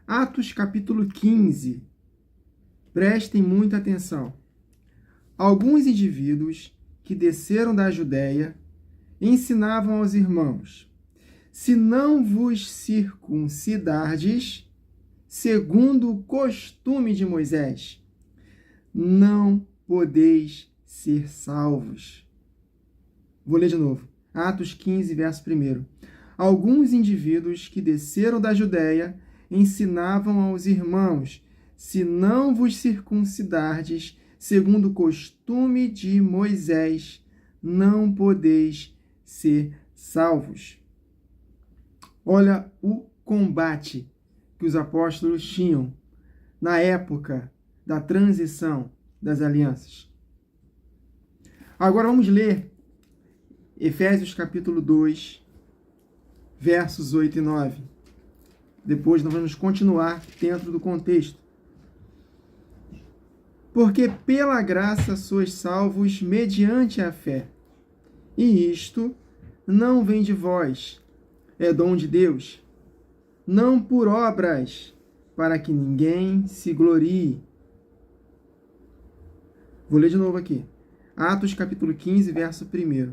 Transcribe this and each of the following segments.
Atos capítulo 15. Prestem muita atenção. Alguns indivíduos que desceram da Judéia ensinavam aos irmãos: se não vos circuncidardes, segundo o costume de Moisés, não podeis ser salvos. Vou ler de novo. Atos 15, verso 1. Alguns indivíduos que desceram da Judéia ensinavam aos irmãos: se não vos circuncidardes, segundo o costume de Moisés, não podeis ser salvos. Olha o combate que os apóstolos tinham na época da transição das alianças. Agora vamos ler Efésios capítulo 2, versos 8 e 9. Depois nós vamos continuar dentro do contexto. Porque pela graça sois salvos mediante a fé. E isto não vem de vós, é dom de Deus, não por obras, para que ninguém se glorie. Vou ler de novo aqui. Atos capítulo 15, verso 1.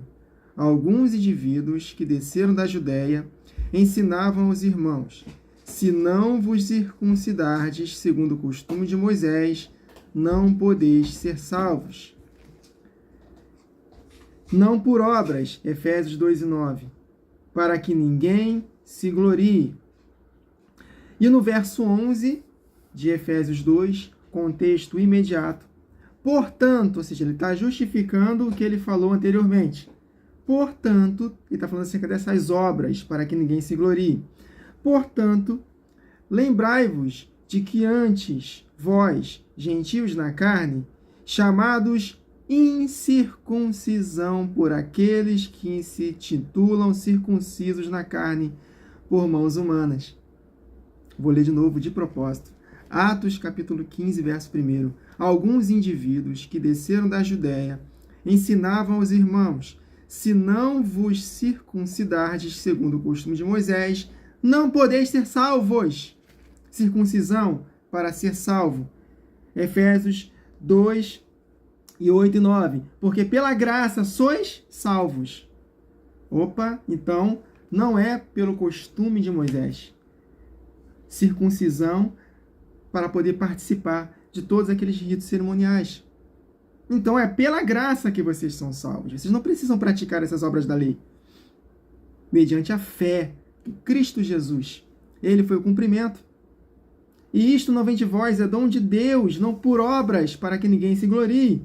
Alguns indivíduos que desceram da Judéia ensinavam aos irmãos: se não vos circuncidardes, segundo o costume de Moisés, não podeis ser salvos. Não por obras, Efésios 2 e 9, para que ninguém se glorie. E no verso 11 de Efésios 2, contexto imediato, portanto, ou seja, ele está justificando o que ele falou anteriormente. Portanto, ele está falando acerca dessas obras, para que ninguém se glorie. Portanto, lembrai-vos de que antes vós, gentios na carne, chamados incircuncisão por aqueles que se titulam circuncisos na carne por mãos humanas. Vou ler de novo de propósito. Atos capítulo 15, verso 1. Alguns indivíduos que desceram da Judéia ensinavam aos irmãos: se não vos circuncidardes segundo o costume de Moisés, não podeis ser salvos. Circuncisão para ser salvo. Efésios 2, e 8 e 9. Porque pela graça sois salvos. Opa, então não é pelo costume de Moisés. Circuncisão para poder participar de todos aqueles ritos cerimoniais. Então é pela graça que vocês são salvos. Vocês não precisam praticar essas obras da lei. Mediante a fé em Cristo Jesus. Ele foi o cumprimento. E isto não vem de vós, é dom de Deus, não por obras, para que ninguém se glorie.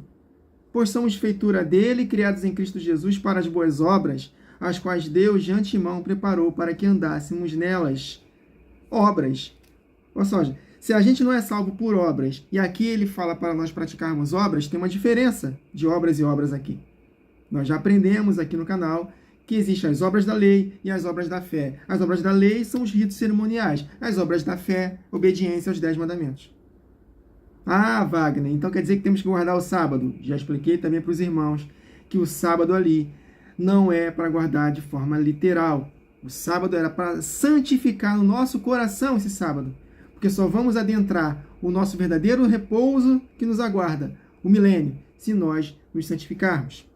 Pois somos feitura dele, criados em Cristo Jesus para as boas obras, as quais Deus de antemão preparou para que andássemos nelas. Obras. Ou seja, se a gente não é salvo por obras, e aqui ele fala para nós praticarmos obras, tem uma diferença de obras e obras aqui. Nós já aprendemos aqui no canal que existem as obras da lei e as obras da fé. As obras da lei são os ritos cerimoniais. As obras da fé, obediência aos 10 mandamentos. Ah, Wagner, então quer dizer que temos que guardar o sábado? Já expliquei também para os irmãos que o sábado ali não é para guardar de forma literal. O sábado era para santificar no nosso coração esse sábado. Porque só vamos adentrar o nosso verdadeiro repouso que nos aguarda, o milênio, se nós nos santificarmos.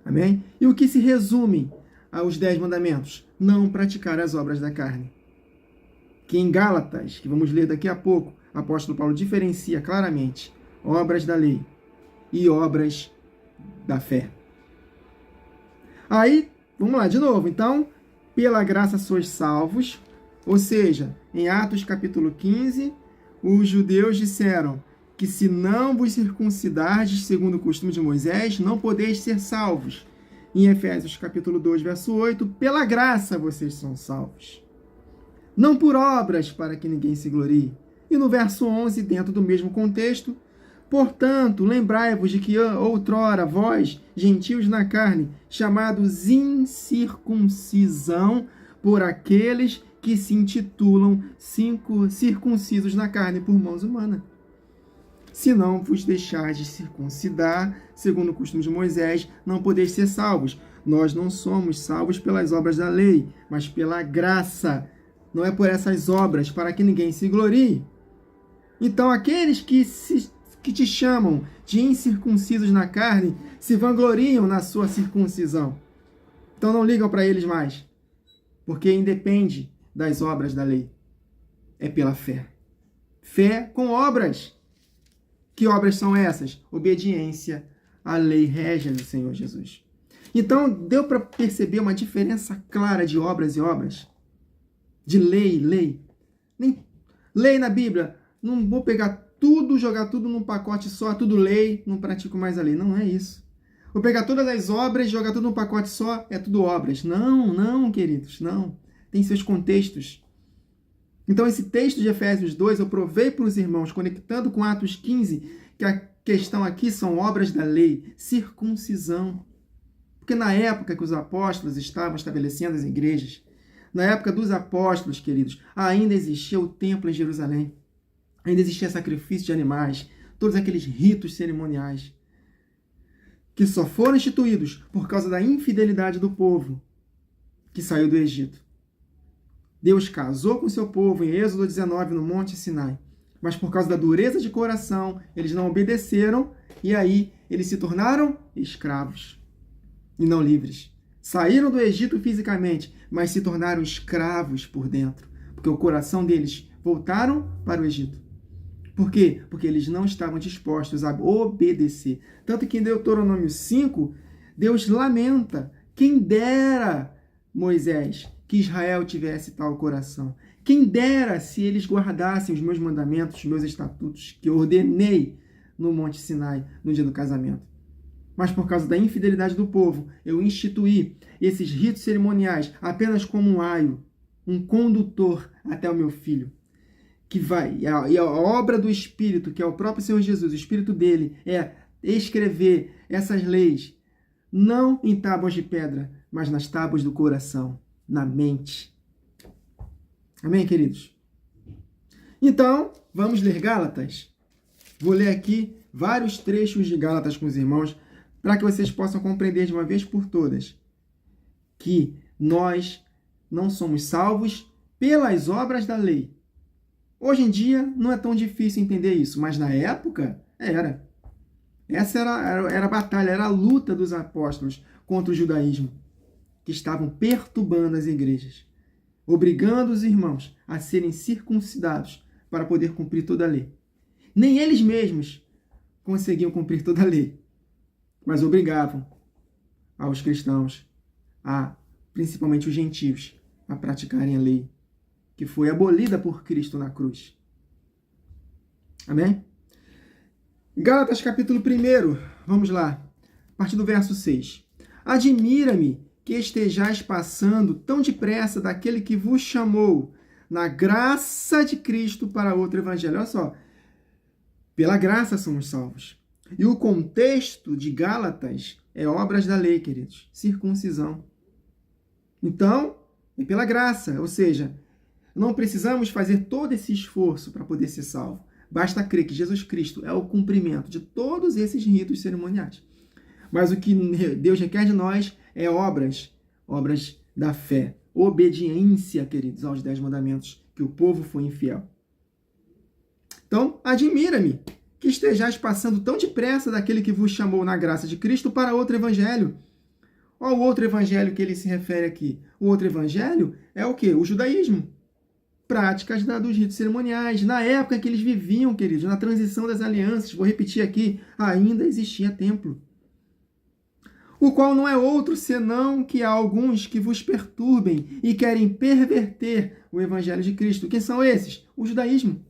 Amém? E o que se resume aos 10 mandamentos? Não praticar as obras da carne. Que em Gálatas, que vamos ler daqui a pouco, o apóstolo Paulo diferencia claramente obras da lei e obras da fé. Aí, vamos lá de novo. Então, pela graça sois salvos, ou seja, em Atos capítulo 15, os judeus disseram que se não vos circuncidardes segundo o costume de Moisés, não podeis ser salvos. Em Efésios capítulo 2, verso 8, pela graça vocês são salvos. Não por obras, para que ninguém se glorie. E no verso 11, dentro do mesmo contexto, portanto, lembrai-vos de que outrora vós, gentios na carne, chamados incircuncisão por aqueles que se intitulam circuncisos na carne por mãos humanas. Se não vos deixardes circuncidar, segundo o costume de Moisés, não podeis ser salvos. Nós não somos salvos pelas obras da lei, mas pela graça, não é por essas obras, para que ninguém se glorie. Então, aqueles que te chamam de incircuncisos na carne se vangloriam na sua circuncisão. Então, não ligam para eles mais, porque independe das obras da lei. É pela fé. Fé com obras. Que obras são essas? Obediência à lei régia do Senhor Jesus. Então, deu para perceber uma diferença clara de obras e obras? De lei e lei. Lei na Bíblia, não vou pegar tudo, jogar tudo num pacote só, tudo lei, não pratico mais a lei. Não é isso. Vou pegar todas as obras, jogar tudo num pacote só, é tudo obras. Não, queridos, não. Tem seus contextos. Então, esse texto de Efésios 2, eu provei para os irmãos, conectando com Atos 15, que a questão aqui são obras da lei, circuncisão. Porque na época que os apóstolos estavam estabelecendo as igrejas, na época dos apóstolos, queridos, ainda existia o templo em Jerusalém. Ainda existia sacrifício de animais, todos aqueles ritos cerimoniais, que só foram instituídos por causa da infidelidade do povo que saiu do Egito. Deus casou com seu povo em Êxodo 19, no Monte Sinai. Mas por causa da dureza de coração, eles não obedeceram e aí eles se tornaram escravos e não livres. Saíram do Egito fisicamente, mas se tornaram escravos por dentro, porque o coração deles voltaram para o Egito. Por quê? Porque eles não estavam dispostos a obedecer. Tanto que em Deuteronômio 5, Deus lamenta: quem dera, Moisés, que Israel tivesse tal coração. Quem dera se eles guardassem os meus mandamentos, os meus estatutos, que eu ordenei no Monte Sinai, no dia do casamento. Mas por causa da infidelidade do povo, eu instituí esses ritos cerimoniais apenas como um aio, um condutor até o meu filho. Que vai, e a obra do Espírito, que é o próprio Senhor Jesus, o Espírito dele, é escrever essas leis, não em tábuas de pedra, mas nas tábuas do coração, na mente. Amém, queridos? Então, vamos ler Gálatas. Vou ler aqui vários trechos de Gálatas com os irmãos, para que vocês possam compreender de uma vez por todas que nós não somos salvos pelas obras da lei. Hoje em dia não é tão difícil entender isso, mas na época era. Essa era a batalha, era a luta dos apóstolos contra o judaísmo, que estavam perturbando as igrejas, obrigando os irmãos a serem circuncidados para poder cumprir toda a lei. Nem eles mesmos conseguiam cumprir toda a lei, mas obrigavam aos cristãos, principalmente os gentios, a praticarem a lei, que foi abolida por Cristo na cruz. Amém? Gálatas capítulo 1, vamos lá, a partir do verso 6. Admira-me que estejais passando tão depressa daquele que vos chamou na graça de Cristo para outro evangelho. Olha só, pela graça somos salvos. E o contexto de Gálatas é obras da lei, queridos, circuncisão. Então, é pela graça, ou seja, não precisamos fazer todo esse esforço para poder ser salvo. Basta crer que Jesus Cristo é o cumprimento de todos esses ritos cerimoniais. Mas o que Deus requer de nós é obras da fé. Obediência, queridos, aos 10 mandamentos, que o povo foi infiel. Então, admira-me que estejais passando tão depressa daquele que vos chamou na graça de Cristo para outro evangelho. Olha o outro evangelho que ele se refere aqui. O outro evangelho é o quê? O judaísmo. Práticas dos ritos cerimoniais. Na época que eles viviam, queridos, na transição das alianças, vou repetir aqui, ainda existia templo. O qual não é outro senão que há alguns que vos perturbem e querem perverter o evangelho de Cristo. Quem são esses? O judaísmo.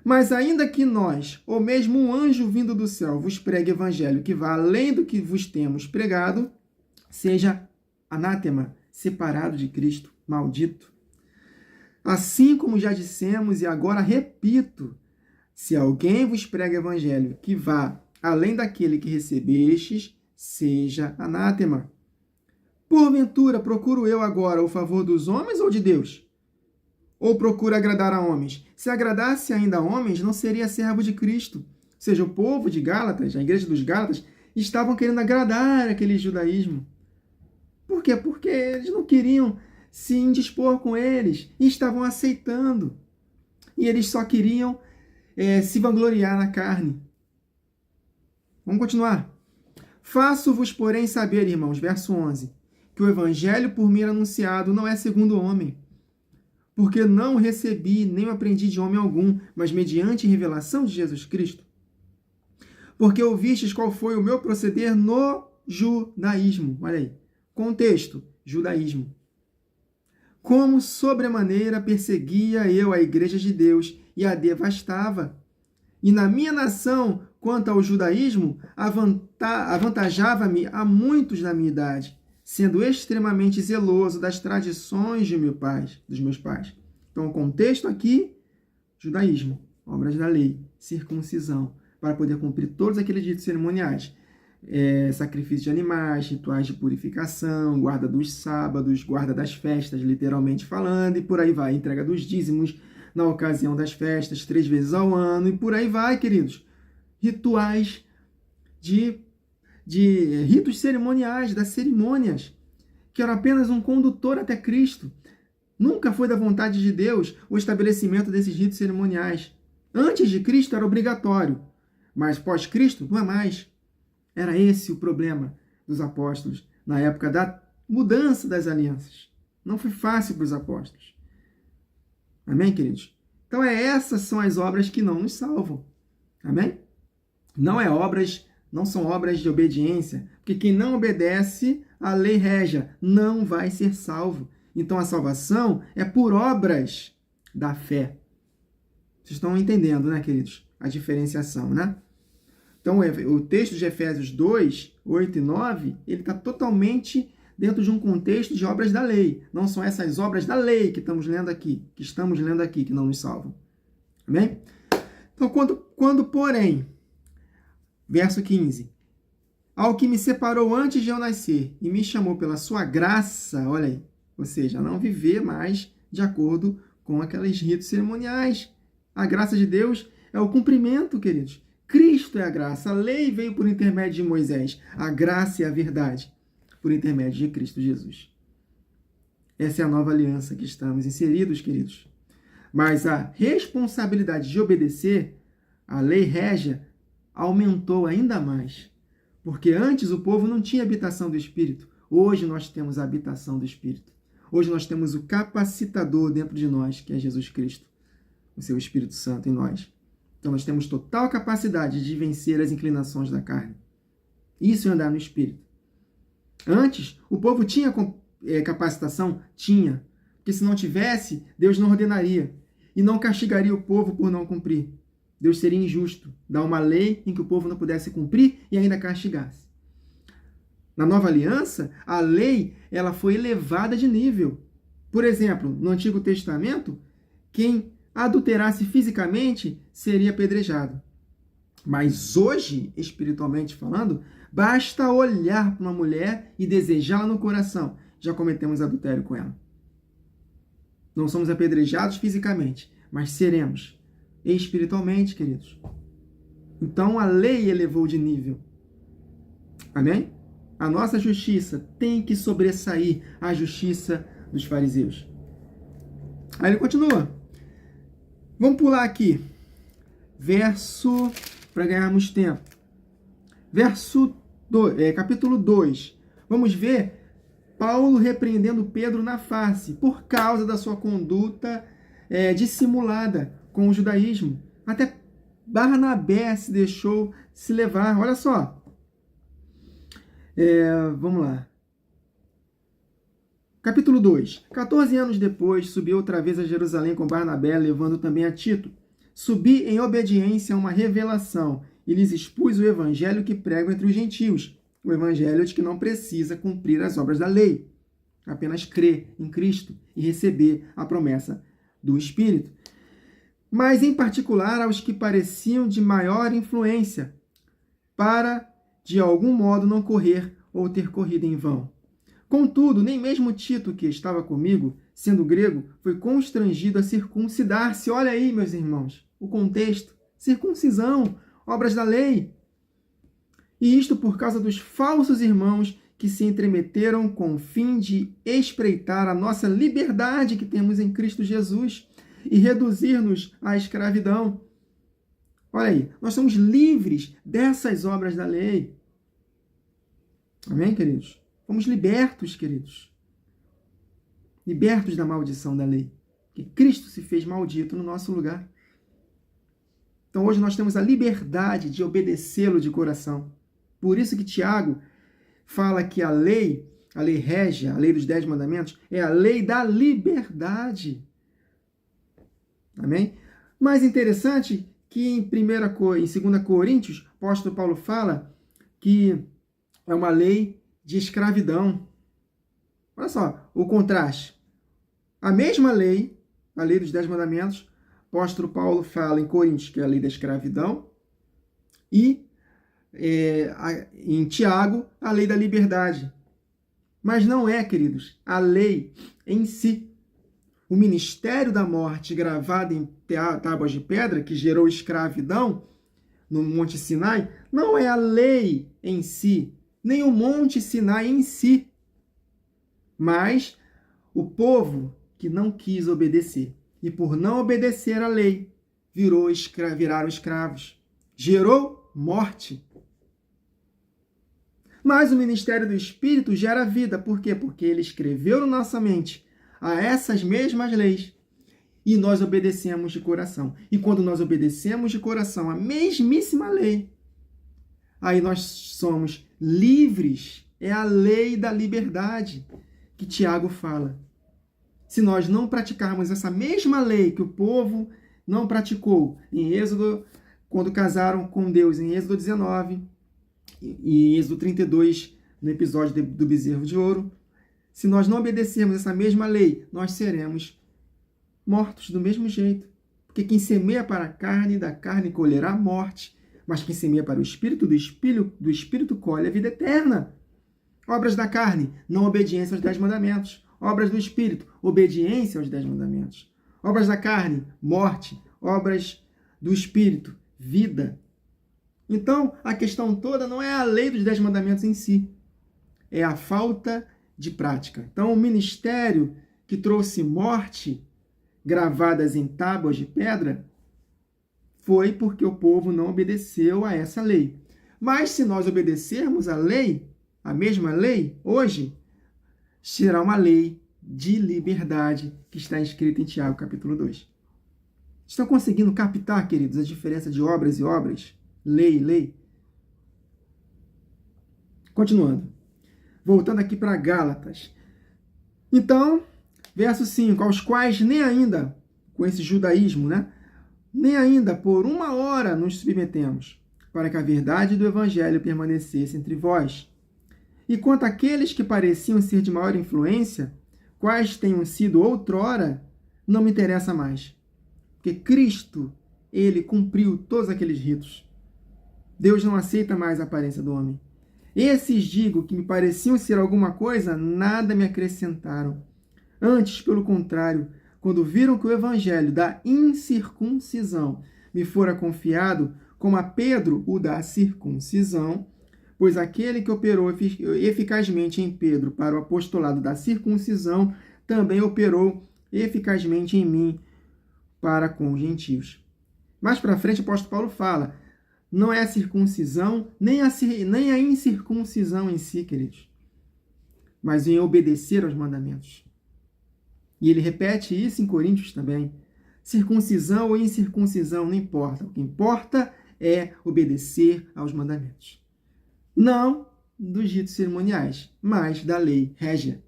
Mas ainda que nós, ou mesmo um anjo vindo do céu, vos pregue evangelho que vá além do que vos temos pregado, seja anátema, separado de Cristo, maldito. Assim como já dissemos e agora repito, se alguém vos prega evangelho que vá além daquele que recebestes, seja anátema. Porventura, procuro eu agora o favor dos homens ou de Deus? Ou procuro agradar a homens? Se agradasse ainda a homens, não seria servo de Cristo. Ou seja, o povo de Gálatas, a igreja dos Gálatas, estavam querendo agradar aquele judaísmo. Por quê? Porque eles não queriam se indispor com eles e estavam aceitando. E eles só queriam se vangloriar na carne. Vamos continuar. Faço-vos, porém, saber, irmãos, verso 11, que o evangelho por mim anunciado não é segundo o homem, porque não recebi nem aprendi de homem algum, mas mediante revelação de Jesus Cristo. Porque ouvistes qual foi o meu proceder no judaísmo. Olha aí. Contexto, judaísmo. Como sobremaneira perseguia eu a igreja de Deus e a devastava. E na minha nação, quanto ao judaísmo, avantajava-me a muitos da minha idade, sendo extremamente zeloso das tradições dos meus pais. Então, o contexto aqui, judaísmo, obras da lei, circuncisão, para poder cumprir todos aqueles ritos cerimoniais. Sacrifício de animais, rituais de purificação, guarda dos sábados, guarda das festas, literalmente falando, e por aí vai, entrega dos dízimos na ocasião das festas, 3 vezes ao ano, e por aí vai, queridos. Rituais de ritos cerimoniais, das cerimônias, que era apenas um condutor até Cristo. Nunca foi da vontade de Deus o estabelecimento desses ritos cerimoniais. Antes de Cristo era obrigatório, mas pós-Cristo não é mais. Era esse o problema dos apóstolos na época da mudança das alianças. Não foi fácil para os apóstolos. Amém, queridos? Então, essas são as obras que não nos salvam. Amém? Não são obras de obediência, porque quem não obedece à lei régia não vai ser salvo. Então, a salvação é por obras da fé. Vocês estão entendendo, né, queridos? A diferenciação, né? Então, o texto de Efésios 2, 8 e 9, ele está totalmente dentro de um contexto de obras da lei. Não são essas obras da lei que estamos lendo aqui, que não nos salvam. Amém? Então, quando porém, verso 15, ao que me separou antes de eu nascer e me chamou pela sua graça, olha aí, ou seja, não viver mais de acordo com aqueles ritos cerimoniais. A graça de Deus é o cumprimento, queridos. Cristo é a graça. A lei veio por intermédio de Moisés. A graça é a verdade por intermédio de Cristo Jesus. Essa é a nova aliança que estamos inseridos, queridos. Mas a responsabilidade de obedecer à lei régia aumentou ainda mais. Porque antes o povo não tinha habitação do Espírito. Hoje nós temos a habitação do Espírito. Hoje nós temos o capacitador dentro de nós, que é Jesus Cristo, o seu Espírito Santo em nós. Então, nós temos total capacidade de vencer as inclinações da carne. Isso é andar no Espírito. Antes, o povo tinha capacitação? Tinha. Porque se não tivesse, Deus não ordenaria. E não castigaria o povo por não cumprir. Deus seria injusto. Dar uma lei em que o povo não pudesse cumprir e ainda castigasse. Na nova aliança, a lei ela foi elevada de nível. Por exemplo, no Antigo Testamento, quem adulterasse fisicamente, seria apedrejado. Mas hoje, espiritualmente falando, basta olhar para uma mulher e desejá-la no coração. Já cometemos adultério com ela. Não somos apedrejados fisicamente, mas seremos espiritualmente, queridos. Então, a lei elevou de nível. Amém? A nossa justiça tem que sobressair a justiça dos fariseus. Aí ele continua. Vamos pular aqui, para ganharmos tempo. Capítulo 2. Vamos ver Paulo repreendendo Pedro na face, por causa da sua conduta dissimulada com o judaísmo. Até Barnabé se deixou se levar. Olha só. Vamos lá. Capítulo 2. 14 anos depois, subi outra vez a Jerusalém com Barnabé, levando também a Tito. Subi em obediência a uma revelação e lhes expus o evangelho que prego entre os gentios. O evangelho de que não precisa cumprir as obras da lei. Apenas crer em Cristo e receber a promessa do Espírito. Mas, em particular, aos que pareciam de maior influência, para, de algum modo, não correr ou ter corrido em vão. Contudo, nem mesmo Tito, que estava comigo, sendo grego, foi constrangido a circuncidar-se. Olha aí, meus irmãos, o contexto. Circuncisão, obras da lei. E isto por causa dos falsos irmãos que se entremeteram com o fim de espreitar a nossa liberdade que temos em Cristo Jesus e reduzir-nos à escravidão. Olha aí, nós somos livres dessas obras da lei. Amém, queridos? Fomos libertos, queridos. Libertos da maldição da lei. Que Cristo se fez maldito no nosso lugar. Então hoje nós temos a liberdade de obedecê-lo de coração. Por isso que Tiago fala que a lei régia, a lei dos 10 mandamentos, é a lei da liberdade. Amém? Mais interessante que em 2 Coríntios, o apóstolo Paulo fala que é uma lei de escravidão. Olha só o contraste. A mesma lei, a lei dos 10 mandamentos, o apóstolo Paulo fala em Coríntios que é a lei da escravidão e em Tiago, a lei da liberdade. Mas não é, queridos, a lei em si. O ministério da morte gravado em tábuas de pedra, que gerou escravidão no Monte Sinai, não é a lei em si, nem o Monte Sinai em si, mas o povo que não quis obedecer. E por não obedecer à lei, viraram escravos. Gerou morte. Mas o ministério do Espírito gera vida. Por quê? Porque ele escreveu na nossa mente a essas mesmas leis e nós obedecemos de coração. E quando nós obedecemos de coração a mesmíssima lei, aí nós somos livres. É a lei da liberdade que Tiago fala. Se nós não praticarmos essa mesma lei que o povo não praticou em Êxodo, quando casaram com Deus, em Êxodo 19, e Êxodo 32, no episódio do bezerro de ouro, se nós não obedecermos essa mesma lei, nós seremos mortos do mesmo jeito. Porque quem semeia para a carne, da carne colherá a morte, mas quem semeia para o Espírito, do Espírito colhe a vida eterna. Obras da carne, não obediência aos 10 mandamentos. Obras do Espírito, obediência aos 10 mandamentos. Obras da carne, morte. Obras do Espírito, vida. Então, a questão toda não é a lei dos 10 mandamentos em si, é a falta de prática. Então, o ministério que trouxe morte gravadas em tábuas de pedra foi porque o povo não obedeceu a essa lei. Mas se nós obedecermos a lei, a mesma lei, hoje, será uma lei de liberdade que está escrita em Tiago, capítulo 2. Estão conseguindo captar, queridos, a diferença de obras e obras? Lei e lei. Continuando. Voltando aqui para Gálatas. Então, verso 5. Aos quais nem ainda, com esse judaísmo, nem ainda por uma hora nos submetemos, para que a verdade do evangelho permanecesse entre vós. E quanto àqueles que pareciam ser de maior influência, quais tenham sido outrora, não me interessa mais. Porque Cristo, ele cumpriu todos aqueles ritos. Deus não aceita mais a aparência do homem. Esses, digo, que me pareciam ser alguma coisa, nada me acrescentaram. Antes, pelo contrário, quando viram que o evangelho da incircuncisão me fora confiado, como a Pedro o da circuncisão, pois aquele que operou eficazmente em Pedro para o apostolado da circuncisão, também operou eficazmente em mim para com os gentios. Mais para frente, o apóstolo Paulo fala, não é a circuncisão, nem a incircuncisão em si, queridos, mas em obedecer aos mandamentos. E ele repete isso em Coríntios também. Circuncisão ou incircuncisão, não importa. O que importa é obedecer aos mandamentos. Não dos ritos cerimoniais, mas da lei régia.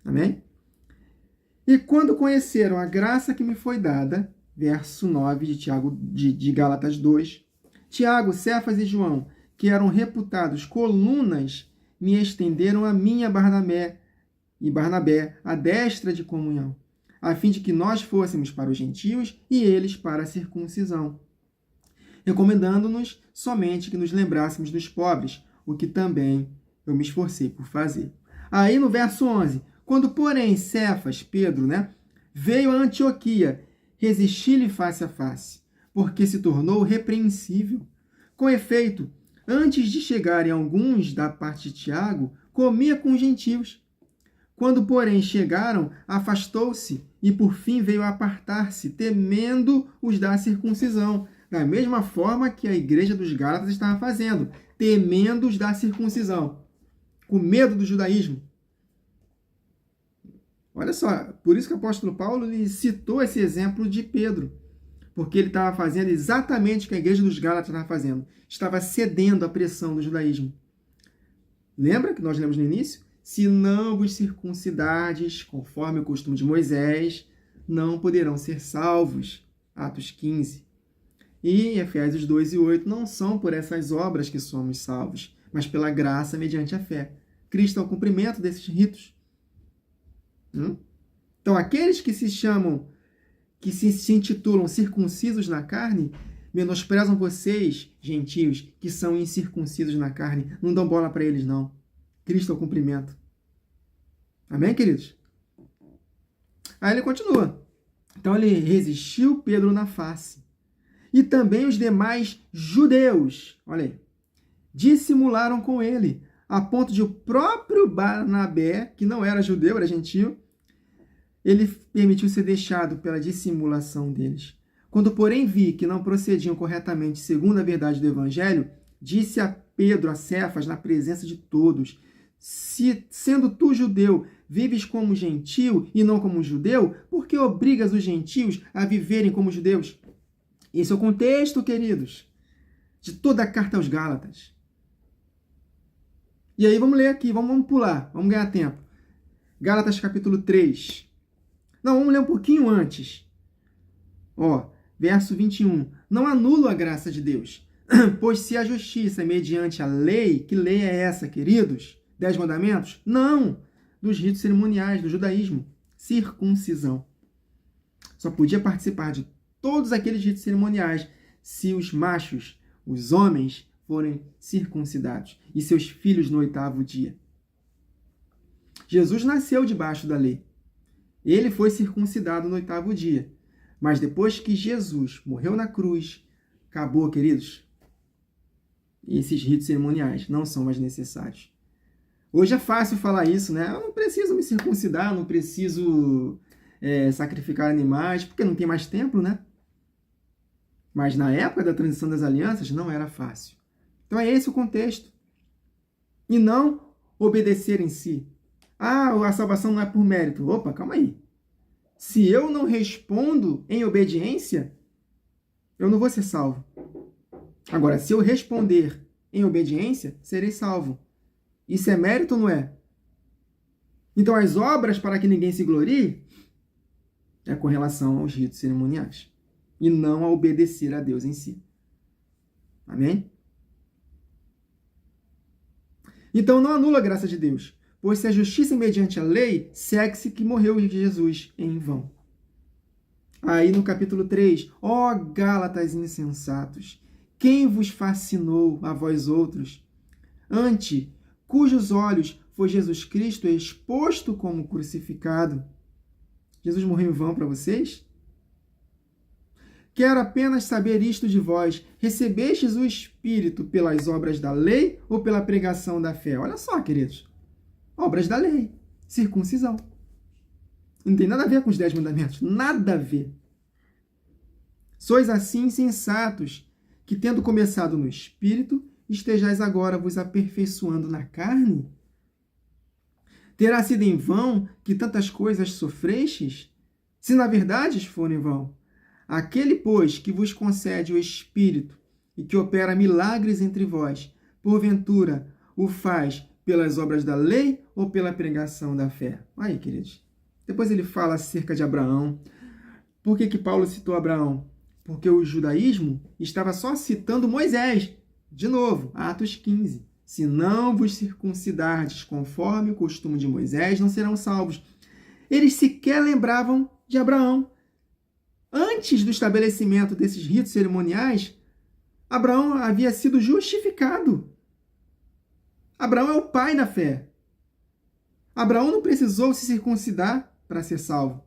Amém? E quando conheceram a graça que me foi dada, verso 9 de Gálatas 2, Tiago, Cefas e João, que eram reputados colunas, me estenderam a mim e Barnabé a destra de comunhão, a fim de que nós fôssemos para os gentios e eles para a circuncisão, recomendando-nos somente que nos lembrássemos dos pobres, o que também eu me esforcei por fazer. Aí no verso 11, quando porém Cefas, Pedro, veio a Antioquia, resisti-lhe face a face, porque se tornou repreensível. Com efeito, antes de chegarem alguns da parte de Tiago, comia com os gentios. Quando, porém, chegaram, afastou-se e, por fim, veio a apartar-se, temendo os da circuncisão. Da mesma forma que a igreja dos Gálatas estava fazendo, temendo os da circuncisão, com medo do judaísmo. Olha só, por isso que o apóstolo Paulo ele citou esse exemplo de Pedro, porque ele estava fazendo exatamente o que a igreja dos Gálatas estava fazendo. Estava cedendo à pressão do judaísmo. Lembra que nós lemos no início? Se não vos circuncidardes, conforme o costume de Moisés, não poderão ser salvos. Atos 15. E Efésios 2 e 8, não são por essas obras que somos salvos, mas pela graça mediante a fé. Cristo é o cumprimento desses ritos. Então, aqueles que se chamam, que se intitulam circuncisos na carne, menosprezam vocês, gentios, que são incircuncisos na carne. Não dão bola para eles, não. Cristo é o cumprimento. Amém, queridos? Aí ele continua. Então, ele resistiu Pedro na face. E também os demais judeus, olha aí, dissimularam com ele, a ponto de o próprio Barnabé, que não era judeu, era gentio, ele permitiu ser deixado pela dissimulação deles. Quando, porém, vi que não procediam corretamente segundo a verdade do Evangelho, disse a Pedro, a Cefas, na presença de todos, se, sendo tu judeu, vives como gentio e não como judeu, por que obrigas os gentios a viverem como judeus? Esse é o contexto, queridos, de toda a carta aos Gálatas. E aí, vamos ler aqui, vamos pular, vamos ganhar tempo. Gálatas capítulo 3. Não, vamos ler um pouquinho antes. Verso 21. Não anulo a graça de Deus, pois se a justiça é mediante a lei, que lei é essa, queridos? 10 mandamentos? Não, dos ritos cerimoniais, do judaísmo. Circuncisão. Só podia participar de todos aqueles ritos cerimoniais se os machos, os homens, forem circuncidados e seus filhos no 8º dia. Jesus nasceu debaixo da lei. Ele foi circuncidado no 8º dia. Mas depois que Jesus morreu na cruz, acabou, queridos. Esses ritos cerimoniais não são mais necessários. Hoje é fácil falar isso, né? Eu não preciso me circuncidar, não preciso sacrificar animais, porque não tem mais templo, né? Mas na época da transição das alianças não era fácil. Então é esse o contexto. E não obedecer em si. A salvação não é por mérito. Opa, calma aí. Se eu não respondo em obediência, eu não vou ser salvo. Agora, se eu responder em obediência, serei salvo. Isso é mérito ou não é? Então, as obras para que ninguém se glorie é com relação aos ritos cerimoniais e não a obedecer a Deus em si. Amém? Então, não anula a graça de Deus. Pois se a justiça é mediante a lei, segue-se que morreu Jesus em vão. Aí no capítulo 3, ó Gálatas insensatos, quem vos fascinou a vós outros? Ante cujos olhos foi Jesus Cristo exposto como crucificado. Jesus morreu em vão para vocês? Quero apenas saber isto de vós. Recebestes o Espírito pelas obras da lei ou pela pregação da fé? Olha só, queridos. Obras da lei, circuncisão. Não tem nada a ver com os 10 mandamentos, nada a ver. Sois assim insensatos, que tendo começado no Espírito, estejais agora vos aperfeiçoando na carne? Terá sido em vão que tantas coisas sofrestes? Se na verdade for em vão. Aquele, pois, que vos concede o Espírito e que opera milagres entre vós, porventura o faz pelas obras da lei ou pela pregação da fé? Aí, queridos. Depois ele fala acerca de Abraão. Por que Paulo citou Abraão? Porque o judaísmo estava só citando Moisés. De novo, Atos 15. Se não vos circuncidardes conforme o costume de Moisés, não serão salvos. Eles sequer lembravam de Abraão. Antes do estabelecimento desses ritos cerimoniais, Abraão havia sido justificado. Abraão é o pai da fé. Abraão não precisou se circuncidar para ser salvo.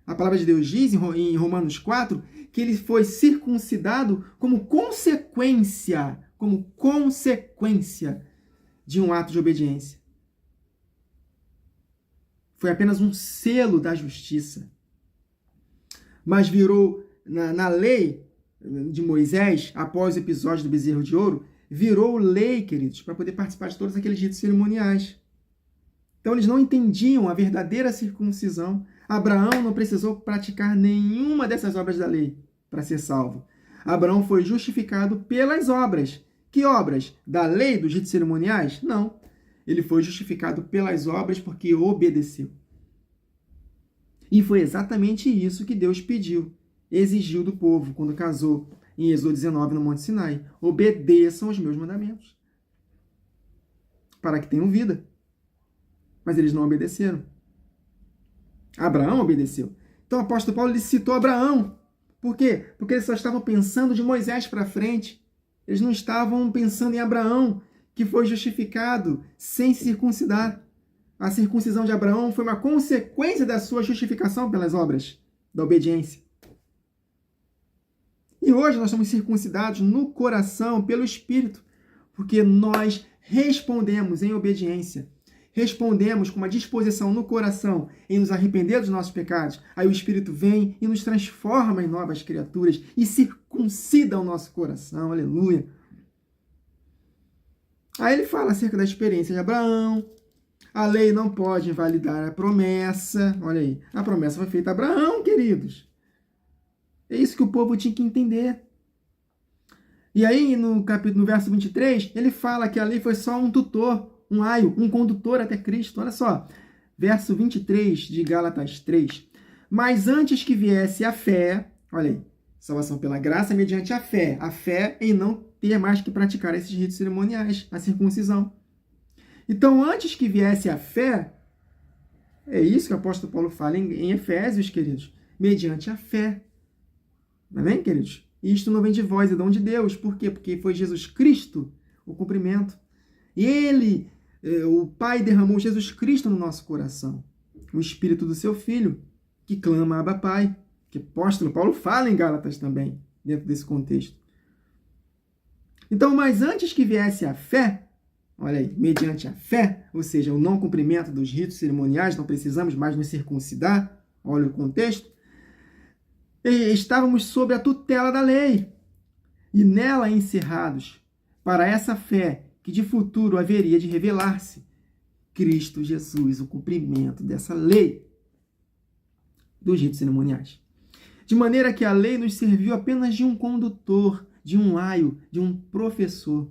A palavra de Deus diz em Romanos 4 que ele foi circuncidado como consequência de um ato de obediência. Foi apenas um selo da justiça. Mas virou, na lei de Moisés, após o episódio do bezerro de ouro, virou lei, queridos, para poder participar de todos aqueles ritos cerimoniais. Então, eles não entendiam a verdadeira circuncisão. Abraão não precisou praticar nenhuma dessas obras da lei para ser salvo. Abraão foi justificado pelas obras. Que obras? Da lei, dos ritos cerimoniais? Não. Ele foi justificado pelas obras porque obedeceu. E foi exatamente isso que Deus pediu, exigiu do povo quando casou em Êxodo 19 no Monte Sinai. Obedeçam os meus mandamentos, para que tenham vida. Mas eles não obedeceram. Abraão obedeceu. Então o apóstolo Paulo citou Abraão. Por quê? Porque eles só estavam pensando de Moisés para frente. Eles não estavam pensando em Abraão, que foi justificado sem circuncidar. A circuncisão de Abraão foi uma consequência da sua justificação pelas obras da obediência. E hoje nós somos circuncidados no coração pelo Espírito, porque nós respondemos em obediência. Respondemos com uma disposição no coração em nos arrepender dos nossos pecados. Aí o Espírito vem e nos transforma em novas criaturas e circuncida o nosso coração. Aleluia! Aí ele fala acerca da experiência de Abraão. A lei não pode invalidar a promessa. Olha aí, a promessa foi feita a Abraão, queridos. É isso que o povo tinha que entender. E aí, no verso 23, ele fala que a lei foi só um tutor, um aio, um condutor até Cristo. Olha só, verso 23 de Gálatas 3. Mas antes que viesse a fé, olha aí, salvação pela graça mediante a fé em não ter mais que praticar esses ritos cerimoniais, a circuncisão. Então, antes que viesse a fé, é isso que o apóstolo Paulo fala em Efésios, queridos, mediante a fé. Amém, queridos? Isto não vem de vós, é dom de Deus. Por quê? Porque foi Jesus Cristo o cumprimento. Ele, o Pai derramou Jesus Cristo no nosso coração. O Espírito do seu Filho, que clama Abba Pai. Que o apóstolo Paulo fala em Gálatas também, dentro desse contexto. Então, mas antes que viesse a fé, olha aí, mediante a fé, ou seja, o não cumprimento dos ritos cerimoniais, não precisamos mais nos circuncidar, olha o contexto, estávamos sob a tutela da lei, e nela encerrados, para essa fé que de futuro haveria de revelar-se, Cristo Jesus, o cumprimento dessa lei dos ritos cerimoniais. De maneira que a lei nos serviu apenas de um condutor, de um aio, de um professor,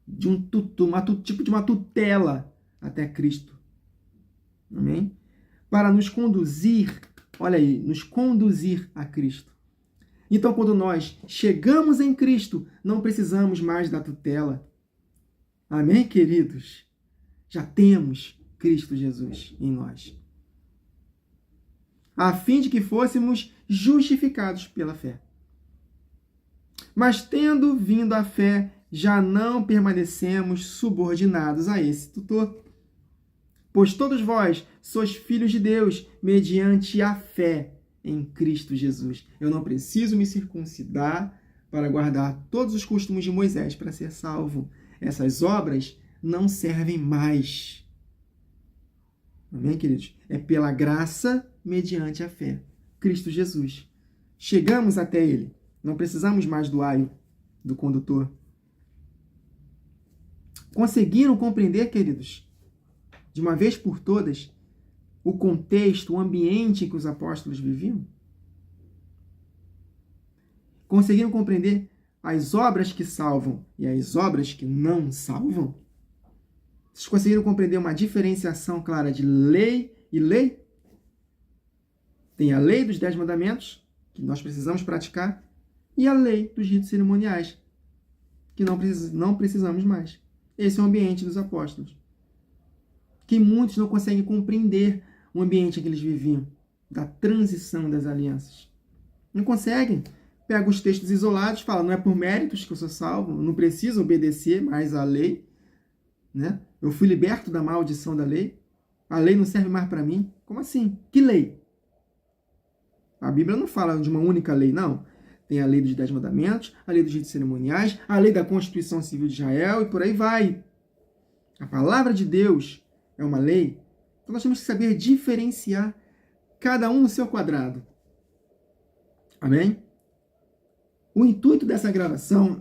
de um tutor, tipo de uma tutela até Cristo. Amém? Para nos conduzir, olha aí, nos conduzir a Cristo. Então, quando nós chegamos em Cristo, não precisamos mais da tutela. Amém, queridos? Já temos Cristo Jesus em nós. A fim de que fôssemos justificados pela fé. Mas tendo vindo a fé, já não permanecemos subordinados a esse tutor. Pois todos vós sois filhos de Deus, mediante a fé em Cristo Jesus. Eu não preciso me circuncidar para guardar todos os costumes de Moisés para ser salvo. Essas obras não servem mais. Amém, queridos? É pela graça, mediante a fé. Cristo Jesus. Chegamos até Ele. Não precisamos mais do aio, do condutor. Conseguiram compreender, queridos, de uma vez por todas, o contexto, o ambiente em que os apóstolos viviam? Conseguiram compreender as obras que salvam e as obras que não salvam? Vocês conseguiram compreender uma diferenciação clara de lei e lei? Tem a lei dos 10 mandamentos, que nós precisamos praticar, e a lei dos ritos cerimoniais, que não precisamos mais. Esse é o ambiente dos apóstolos. Que muitos não conseguem compreender o ambiente em que eles viviam, da transição das alianças. Não conseguem. Pega os textos isolados, fala, não é por méritos que eu sou salvo, eu não preciso obedecer mais à lei, né? Eu fui liberto da maldição da lei, a lei não serve mais para mim. Como assim? Que lei? A Bíblia não fala de uma única lei, não. Tem a lei dos 10 mandamentos, a lei dos ritos cerimoniais, a lei da Constituição Civil de Israel e por aí vai. A palavra de Deus é uma lei Então nós temos que saber diferenciar cada um no seu quadrado. Amém? O intuito dessa gravação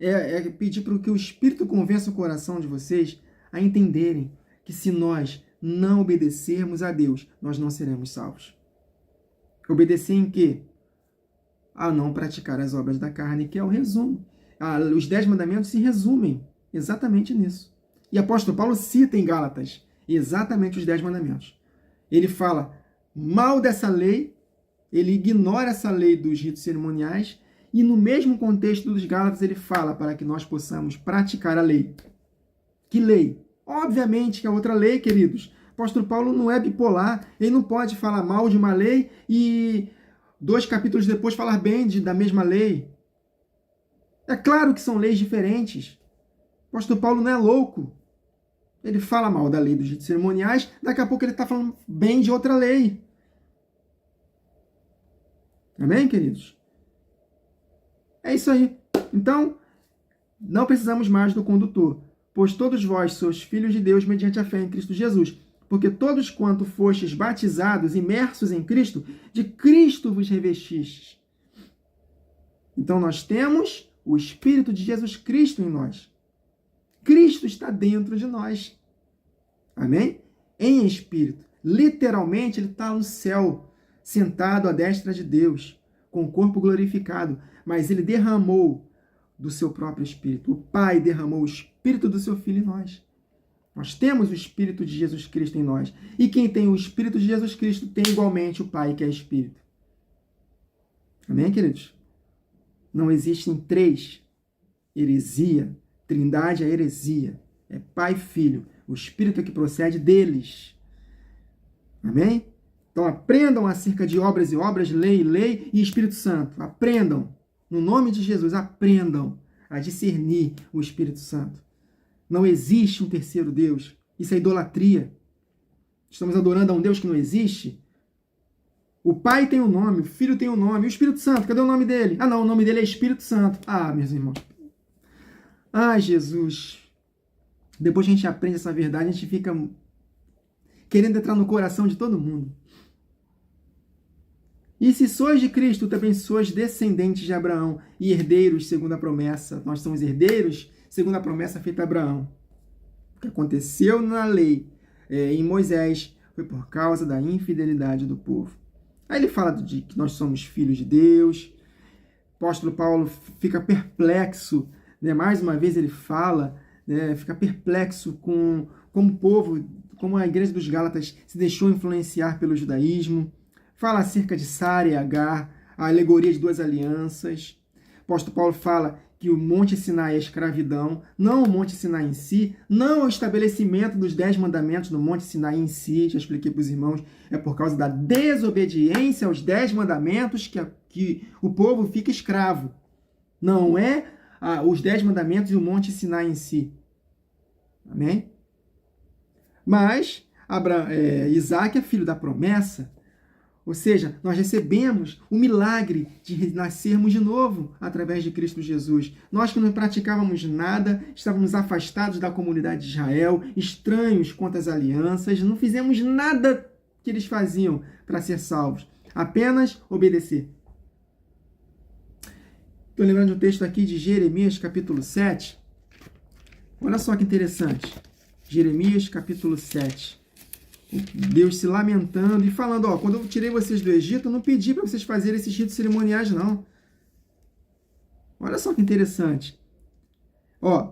é pedir para que o Espírito convença o coração de vocês a entenderem que se nós não obedecermos a Deus, nós não seremos salvos. Obedecer em quê? A não praticar as obras da carne, que é o resumo. Os 10 mandamentos se resumem exatamente nisso. E o apóstolo Paulo cita em Gálatas exatamente os 10 mandamentos. Ele fala mal dessa lei, ele ignora essa lei dos ritos cerimoniais, e no mesmo contexto dos Gálatas ele fala para que nós possamos praticar a lei. Que lei? Obviamente que a outra lei, queridos. O apóstolo Paulo não é bipolar, ele não pode falar mal de uma lei e 2 capítulos depois falar bem da mesma lei. É claro que são leis diferentes. O apóstolo Paulo não é louco. Ele fala mal da lei dos ritos cerimoniais, daqui a pouco ele está falando bem de outra lei. Amém, queridos? É isso aí. Então, não precisamos mais do condutor, pois todos vós sois filhos de Deus mediante a fé em Cristo Jesus. Porque todos quanto fostes batizados, imersos em Cristo, de Cristo vos revestistes. Então nós temos o Espírito de Jesus Cristo em nós. Cristo está dentro de nós. Amém? Em espírito. Literalmente, ele está no céu, sentado à destra de Deus, com o corpo glorificado. Mas ele derramou do seu próprio Espírito. O Pai derramou o Espírito do seu Filho em nós. Nós temos o Espírito de Jesus Cristo em nós. E quem tem o Espírito de Jesus Cristo tem igualmente o Pai, que é Espírito. Amém, queridos? Não existem 3. Heresia. Trindade é heresia. É Pai e Filho. O Espírito é que procede deles. Amém? Então aprendam acerca de obras e obras, lei e lei e Espírito Santo. Aprendam. No nome de Jesus, aprendam a discernir o Espírito Santo. Não existe um terceiro Deus. Isso é idolatria. Estamos adorando a um Deus que não existe. O Pai tem um nome, o Filho tem um nome. E o Espírito Santo, cadê o nome dele? Ah, não, o nome dele é Espírito Santo. Ah, meus irmãos. Ah, Jesus. Depois que a gente aprende essa verdade, a gente fica querendo entrar no coração de todo mundo. E se sois de Cristo, também sois descendentes de Abraão e herdeiros segundo a promessa. Nós somos herdeiros segundo a promessa feita a Abraão. O que aconteceu na lei, em Moisés, foi por causa da infidelidade do povo. Aí ele fala de que nós somos filhos de Deus. O apóstolo Paulo fica perplexo, né? Mais uma vez ele fala, né? Fica perplexo com como o povo, como a igreja dos Gálatas se deixou influenciar pelo judaísmo. Fala acerca de Sara e Agar, a alegoria de 2 alianças. O apóstolo Paulo fala que o Monte Sinai é a escravidão, não o Monte Sinai em si, não o estabelecimento dos 10 mandamentos no Monte Sinai em si, já expliquei para os irmãos, é por causa da desobediência aos 10 mandamentos que o povo fica escravo. Não é os 10 mandamentos e o Monte Sinai em si. Amém? Mas Isaac é filho da promessa. Ou seja, nós recebemos o milagre de nascermos de novo através de Cristo Jesus. Nós que não praticávamos nada, estávamos afastados da comunidade de Israel, estranhos quanto às alianças, não fizemos nada que eles faziam para ser salvos, apenas obedecer. Estou lembrando de um texto aqui de Jeremias, capítulo 7. Olha só que interessante. Jeremias, capítulo 7. Deus se lamentando e falando, quando eu tirei vocês do Egito, eu não pedi para vocês fazerem esses ritos cerimoniais, não. Olha só que interessante.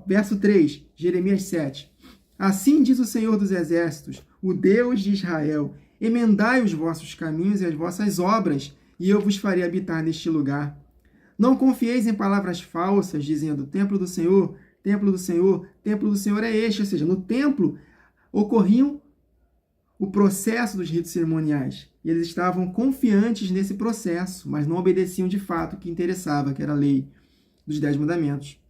Verso 3, Jeremias 7. Assim diz o Senhor dos Exércitos, o Deus de Israel, emendai os vossos caminhos e as vossas obras, e eu vos farei habitar neste lugar. Não confieis em palavras falsas, dizendo, templo do Senhor, templo do Senhor, templo do Senhor é este. Ou seja, no templo ocorriam o processo dos ritos cerimoniais. E eles estavam confiantes nesse processo, mas não obedeciam de fato o que interessava, que era a lei dos 10 mandamentos.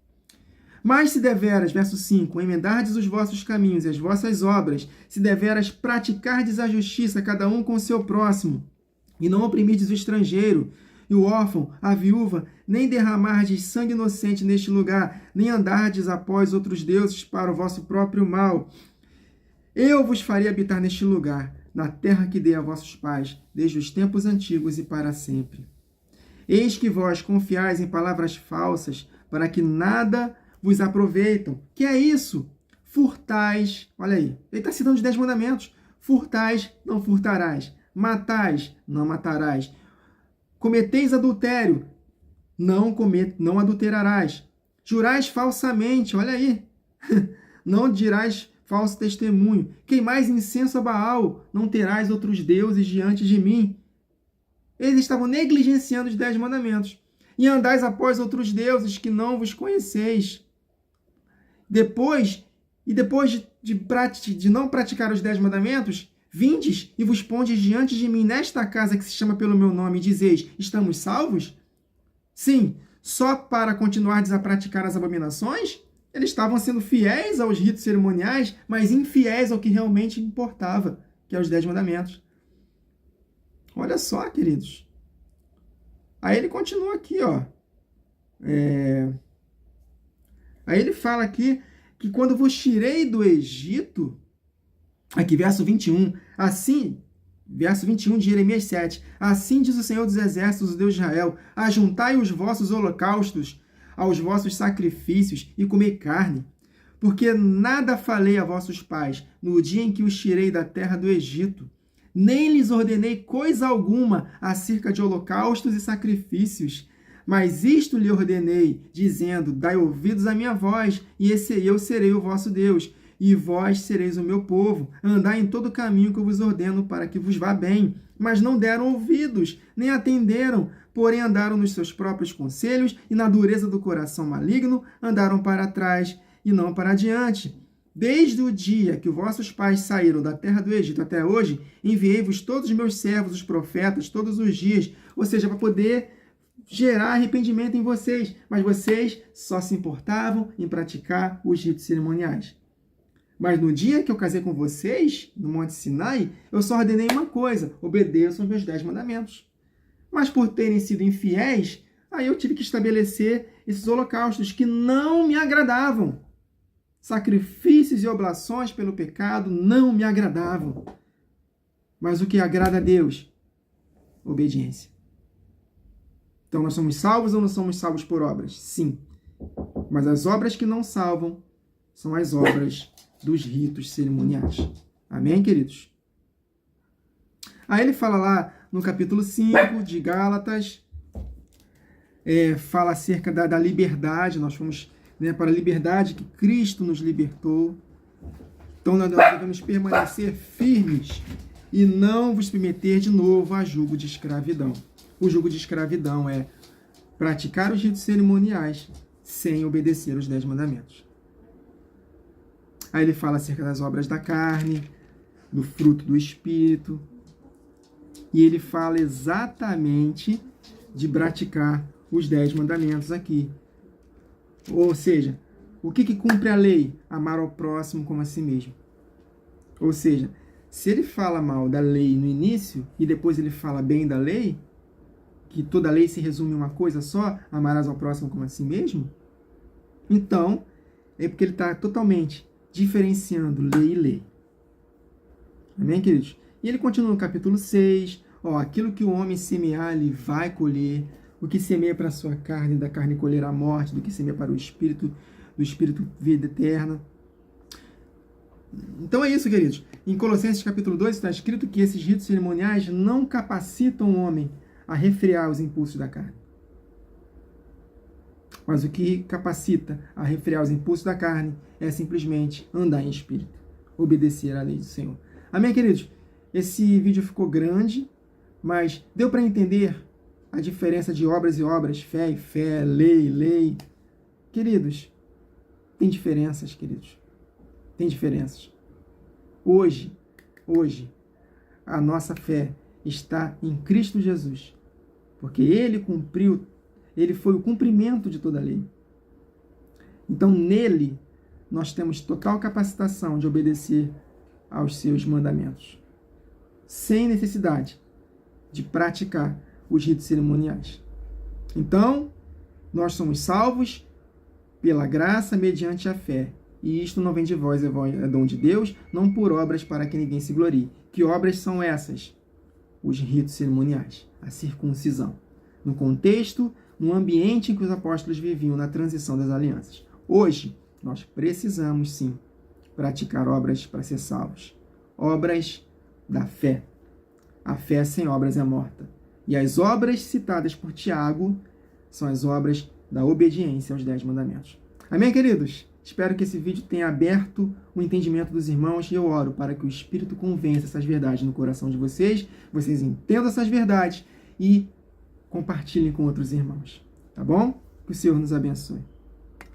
Mas se deveras, verso 5, emendardes os vossos caminhos e as vossas obras, se deveras praticardes a justiça, cada um com o seu próximo, e não oprimirdes o estrangeiro, e o órfão, a viúva, nem derramardes sangue inocente neste lugar, nem andardes após outros deuses para o vosso próprio mal, Eu vos farei habitar neste lugar, na terra que dei a vossos pais, desde os tempos antigos e para sempre. Eis que vós confiais em palavras falsas, para que nada vos aproveitam. Que é isso? Furtais. Olha aí, ele está citando os 10 mandamentos. Furtais, não furtarás. Matais, não matarás. Cometeis adultério, não adulterarás. Jurais falsamente, olha aí. Não dirás falso testemunho. Queimais incenso a Baal, não terás outros deuses diante de mim. Eles estavam negligenciando os 10 mandamentos. E andais após outros deuses que não vos conheceis. Depois de não praticar os 10 mandamentos, vindes e vos pondes diante de mim nesta casa que se chama pelo meu nome e dizeis, estamos salvos? Sim, só para continuardes a praticar as abominações? Eles estavam sendo fiéis aos ritos cerimoniais, mas infiéis ao que realmente importava, que é os 10 mandamentos. Olha só, queridos. Aí ele continua aqui, ó. Aí ele fala aqui que quando vos tirei do Egito, aqui verso 21, verso 21 de Jeremias 7, assim diz o Senhor dos Exércitos, o Deus de Israel, ajuntai os vossos holocaustos aos vossos sacrifícios e comer carne, porque nada falei a vossos pais no dia em que os tirei da terra do Egito, nem lhes ordenei coisa alguma acerca de holocaustos e sacrifícios, mas isto lhe ordenei, dizendo, dai ouvidos à minha voz, e eu serei o vosso Deus, e vós sereis o meu povo, andai em todo o caminho que eu vos ordeno para que vos vá bem. Mas não deram ouvidos, nem atenderam, porém andaram nos seus próprios conselhos, e na dureza do coração maligno andaram para trás e não para adiante. Desde o dia que os vossos pais saíram da terra do Egito até hoje, enviei-vos todos os meus servos, os profetas, todos os dias, ou seja, para poder gerar arrependimento em vocês, mas vocês só se importavam em praticar os ritos cerimoniais. Mas no dia que eu casei com vocês, no Monte Sinai, eu só ordenei uma coisa, obedeçam os meus 10 mandamentos. Mas por terem sido infiéis, aí eu tive que estabelecer esses holocaustos que não me agradavam. Sacrifícios e oblações pelo pecado não me agradavam. Mas o que agrada a Deus? Obediência. Então nós somos salvos ou não somos salvos por obras? Sim. Mas as obras que não salvam são as obras dos ritos cerimoniais. Amém, queridos? Aí ele fala lá no capítulo 5 de Gálatas, fala acerca da liberdade, nós fomos para a liberdade que Cristo nos libertou. Então nós devemos permanecer firmes e não vos submeter de novo a jugo de escravidão. O jugo de escravidão é praticar os ritos cerimoniais sem obedecer os 10 mandamentos. Aí ele fala acerca das obras da carne, do fruto do Espírito. E ele fala exatamente de praticar os 10 mandamentos aqui. Ou seja, o que cumpre a lei? Amar ao próximo como a si mesmo. Ou seja, se ele fala mal da lei no início e depois ele fala bem da lei, que toda lei se resume em uma coisa só, amarás ao próximo como a si mesmo, então é porque ele está totalmente diferenciando lei e lei. Amém, queridos? E ele continua no capítulo 6, aquilo que o homem semear, ele vai colher. O que semeia para a sua carne, da carne colherá a morte, do que semeia para o Espírito, do Espírito vida eterna. Então é isso, queridos. Em Colossenses capítulo 2 está escrito que esses ritos cerimoniais não capacitam o homem a refrear os impulsos da carne. Mas o que capacita a refrear os impulsos da carne é simplesmente andar em espírito, obedecer à lei do Senhor. Amém, queridos? Esse vídeo ficou grande, mas deu para entender a diferença de obras e obras, fé e fé, lei e lei. Queridos, tem diferenças, queridos. Tem diferenças. Hoje, a nossa fé está em Cristo Jesus, porque Ele cumpriu, Ele foi o cumprimento de toda a lei. Então, nele, nós temos total capacitação de obedecer aos seus mandamentos, sem necessidade de praticar os ritos cerimoniais. Então, nós somos salvos pela graça mediante a fé, E isto não vem de vós, é dom de Deus, não por obras para que ninguém se glorie. Que obras são essas? Os ritos cerimoniais, a circuncisão. No contexto, no ambiente em que os apóstolos viviam na transição das alianças. Hoje, nós precisamos, sim, praticar obras para ser salvos. Obras da fé. A fé sem obras é morta. E as obras citadas por Tiago são as obras da obediência aos 10 mandamentos. Amém, queridos? Espero que esse vídeo tenha aberto o entendimento dos irmãos e eu oro para que o Espírito convença essas verdades no coração de vocês entendam essas verdades e compartilhem com outros irmãos. Tá bom? Que o Senhor nos abençoe.